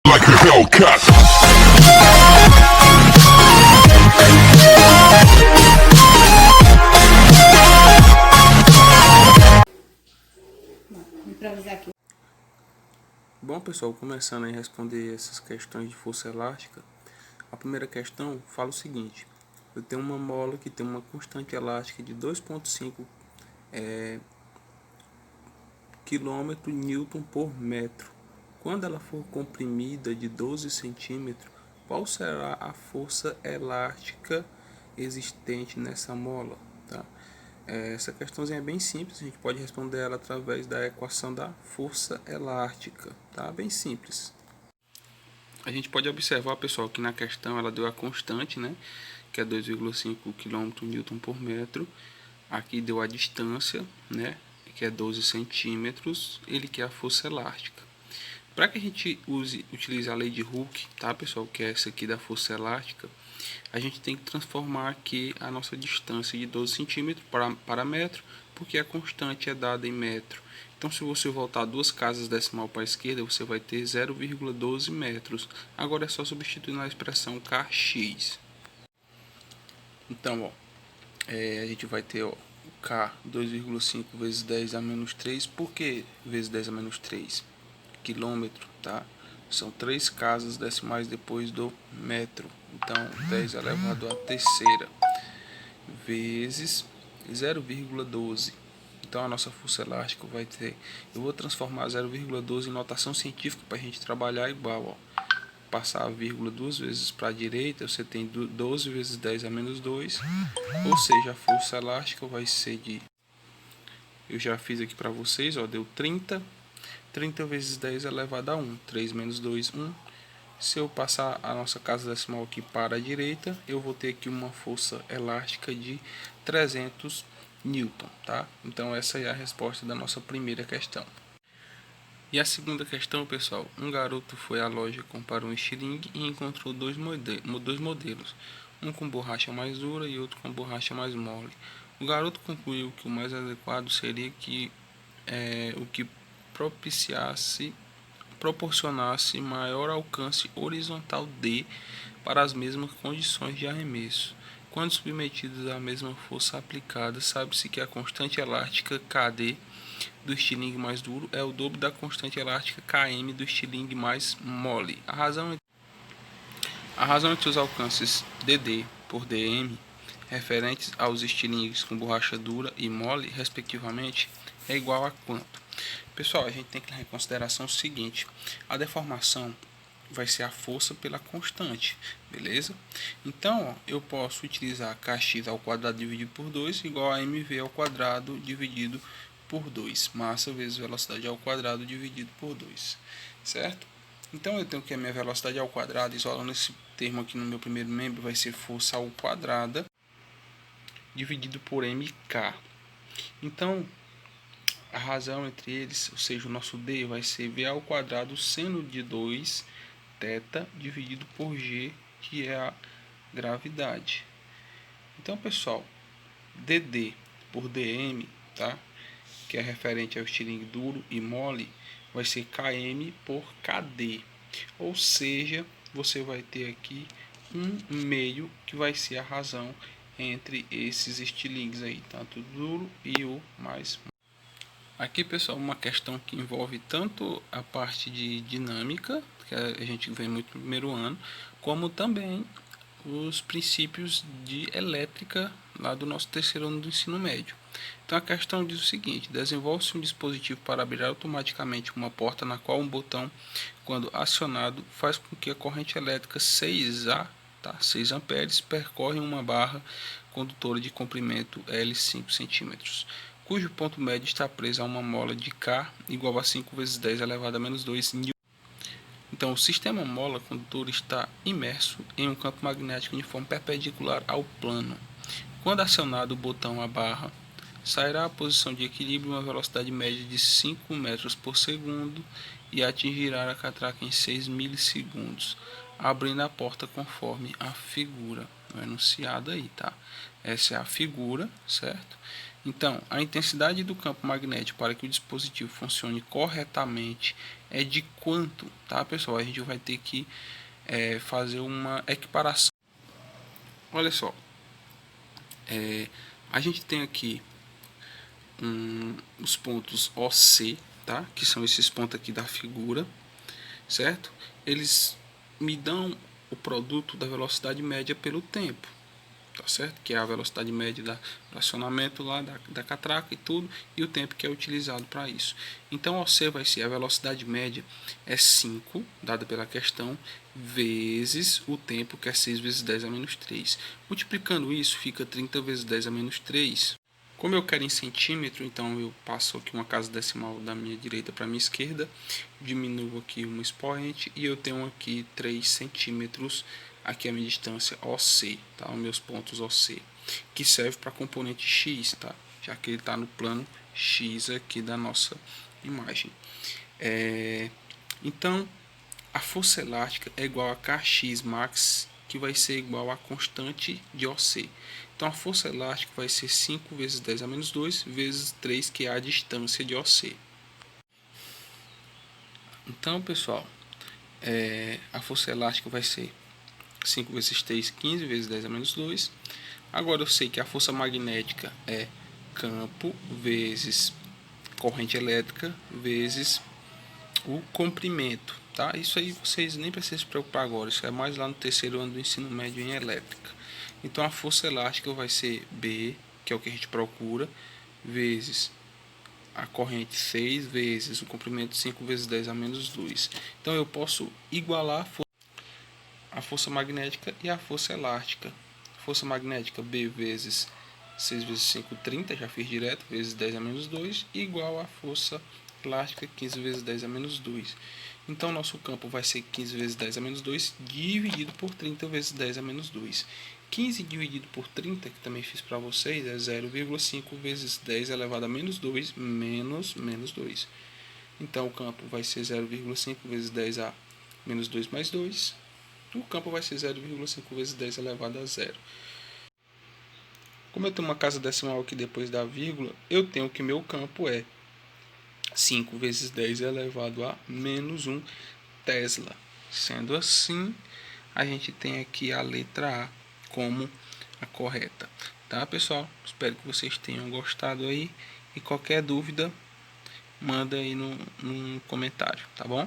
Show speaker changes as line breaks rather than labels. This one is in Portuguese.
like a Hellcat.
Improvisar aqui.
Bom, pessoal, começando a responder essas questões de força elástica, a primeira questão fala o seguinte: eu tenho uma mola que tem uma constante elástica de 2,5 kg Newton por metro. Quando ela for comprimida de 12 centímetros, qual será a força elástica existente nessa mola? Tá? Essa questãozinha é bem simples, a gente pode responder ela através da equação da força elástica, tá? Bem simples. A gente pode observar, pessoal, que na questão ela deu a constante, né, que é 2,5 kN por metro. Aqui deu a distância, né, que é 12 centímetros. Ele quer a força elástica. Para que a gente utilize a lei de Hooke, tá, pessoal, que é essa aqui da força elástica, a gente tem que transformar aqui a nossa distância de 12 centímetros para metro, porque a constante é dada em metro. Então, se você voltar duas casas decimal para a esquerda, você vai ter 0,12 metros. Agora é só substituir na expressão kx. Então, ó, a gente vai ter, ó, o k 2,5 vezes 10 a menos 3. Por que vezes 10 a menos 3? Quilômetro, tá? São 3 casas decimais depois do metro. Então, 10 elevado à terceira vezes 0,12. Então, a nossa força elástica vai ter... Eu vou transformar 0,12 em notação científica para a gente trabalhar igual, ó. Passar a vírgula duas vezes para a direita, você tem 12 vezes 10 a menos 2. Ou seja, a força elástica vai ser de... Eu já fiz aqui para vocês, ó, deu 30. 30 vezes 10 elevado a 1. 3 menos 2, 1. Se eu passar a nossa casa decimal aqui para a direita, eu vou ter aqui uma força elástica de 300 Newton, tá? Então essa é a resposta da nossa primeira questão. E a segunda questão, pessoal: um garoto foi à loja comprar um estilingue e encontrou dois modelos, um com borracha mais dura e outro com borracha mais mole. O garoto concluiu que o mais adequado seria o que proporcionasse maior alcance horizontal D para as mesmas condições de arremesso. Quando submetidos à mesma força aplicada, sabe-se que a constante elástica Kd do estilingue mais duro é o dobro da constante elástica Km do estilingue mais mole. A razão entre os alcances dd por dm referentes aos estilingues com borracha dura e mole, respectivamente, é igual a quanto? Pessoal, a gente tem que levar em consideração o seguinte: a deformação vai ser a força pela constante, beleza? Então, ó, eu posso utilizar kx ao quadrado dividido por 2 igual a mv ao quadrado dividido por 2, massa vezes velocidade ao quadrado dividido por 2, certo? Então, eu tenho que a minha velocidade ao quadrado, isolando esse termo aqui no meu primeiro membro, vai ser força ao quadrado dividido por mk. Então, a razão entre eles, ou seja, o nosso D vai ser V ao quadrado seno de 2 θ dividido por G, que é a gravidade. Então, pessoal, DD por DM, tá? Que é referente ao estilingue duro e mole, vai ser Km por KD. Ou seja, você vai ter aqui um meio que vai ser a razão entre esses estilingues aí, tanto o duro e o mais. Aqui, pessoal, uma questão que envolve tanto a parte de dinâmica, que a gente vê muito no primeiro ano, como também os princípios de elétrica lá do nosso terceiro ano do ensino médio. Então a questão diz o seguinte: desenvolve-se um dispositivo para abrir automaticamente uma porta na qual um botão, quando acionado, faz com que a corrente elétrica 6A, 6 amperes, percorre uma barra condutora de comprimento L 5 centímetros, cujo ponto médio está preso a uma mola de K igual a 5 vezes 10 elevado a menos 2 N. Então, o sistema mola condutor está imerso em um campo magnético uniforme perpendicular ao plano. Quando acionado o botão, a barra sairá à posição de equilíbrio em uma velocidade média de 5 metros por segundo e atingirá a catraca em 6 milissegundos, abrindo a porta conforme a figura no enunciado aí, tá? Essa é a figura, certo? Então, a intensidade do campo magnético para que o dispositivo funcione corretamente é de quanto, tá, pessoal? A gente vai ter que fazer uma equiparação. Olha só, a gente tem aqui os pontos OC, tá? Que são esses pontos aqui da figura, certo? Eles me dão o produto da velocidade média pelo tempo, tá certo? Que é a velocidade média do acionamento lá da catraca e tudo, e o tempo que é utilizado para isso. Então, OC vai ser a velocidade média é 5, dada pela questão, vezes o tempo, que é 6 vezes 10 a menos 3. Multiplicando isso, fica 30 vezes 10 a menos 3. Como eu quero em centímetro, então eu passo aqui uma casa decimal da minha direita para a minha esquerda, diminuo aqui uma expoente e eu tenho aqui 3 centímetros, aqui a minha distância OC, tá? Os meus pontos OC, que serve para componente X, tá? Já que ele está no plano X aqui da nossa imagem. Então, a força elástica é igual a Kx max, que vai ser igual a constante de OC. Então, a força elástica vai ser 5 vezes 10 a menos 2 vezes 3, que é a distância de OC. Então, pessoal, a força elástica vai ser 5 vezes 3, 15 vezes 10 a menos 2. Agora, eu sei que a força magnética é campo vezes corrente elétrica vezes o comprimento, tá? Isso aí vocês nem precisam se preocupar agora, isso é mais lá no terceiro ano do ensino médio em elétrica. Então a força elástica vai ser B, que é o que a gente procura, vezes a corrente 6 vezes o comprimento 5 vezes 10 a menos 2. Então eu posso igualar a força magnética e a força elástica. Força magnética B vezes 6 vezes 5, 30, já fiz direto, vezes 10 a menos 2, igual a força elástica 15 vezes 10 a menos 2. Então, nosso campo vai ser 15 vezes 10 a menos 2, dividido por 30 vezes 10 a menos 2. 15 dividido por 30, que também fiz para vocês, é 0,5 vezes 10 elevado a menos 2, menos 2. Então, o campo vai ser 0,5 vezes 10 a menos 2 mais 2. O campo vai ser 0,5 vezes 10 elevado a 0. Como eu tenho uma casa decimal aqui depois da vírgula, eu tenho que meu campo é 5 vezes 10 elevado a menos 1 Tesla. Sendo assim, a gente tem aqui a letra A como a correta. Tá, pessoal? Espero que vocês tenham gostado aí. E qualquer dúvida, manda aí no comentário, tá bom?